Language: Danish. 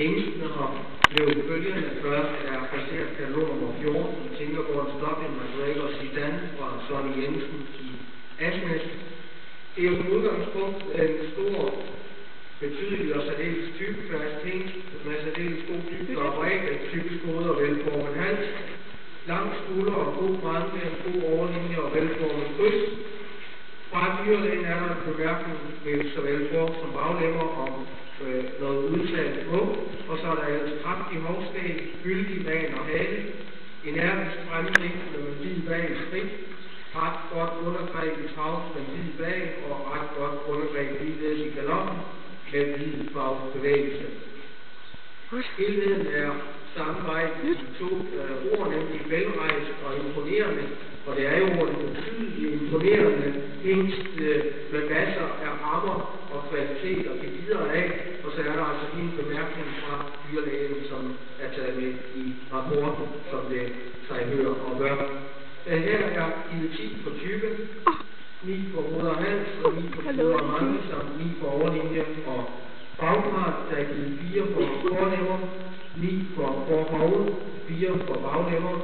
Hængstene blev følgende først er placeret katalog nummer 14, Tinkerborg Stockholm, McGregor Zidane fra Sonny Jensen i Asnes. Det er som udgangspunkt en stor, betydelig og særdeles typefast hængst, med særdeles god dybde og bredde, typisk hoved og velformet hals, lang skulder og god brænde, en god overlinje og velformet kryds. Fra dyrlægen er der en bemærkning med såvel for- som baglemmer om noget udtalt på, og så er der ellers kraftig hovskæg, gyldig man og hale, energisk fremdrivende med hvid bag i skridt, ret godt undergreb i travs med hvid bag, og ret godt undergreb ligeledes i galoppen med hvid bagbevægelse. Helheden er samme vej i de to ord, nemlig velrejst og imponerende, og det er jo ordet betydeligt imponerende, hængst med masser af rammer og kvalitet og videre af, og så er der altså en bemærkning fra dyrlægen, som er taget med i rapporten, som det sig hører og bør. Her er givet 10 på type, 9 på hoved og hals, og 9 på hoved og mange, samt 9 på overlinje og bagpart. Der er givet 4 på forlemmer, 9 på forhoved, 4 på baglemmer,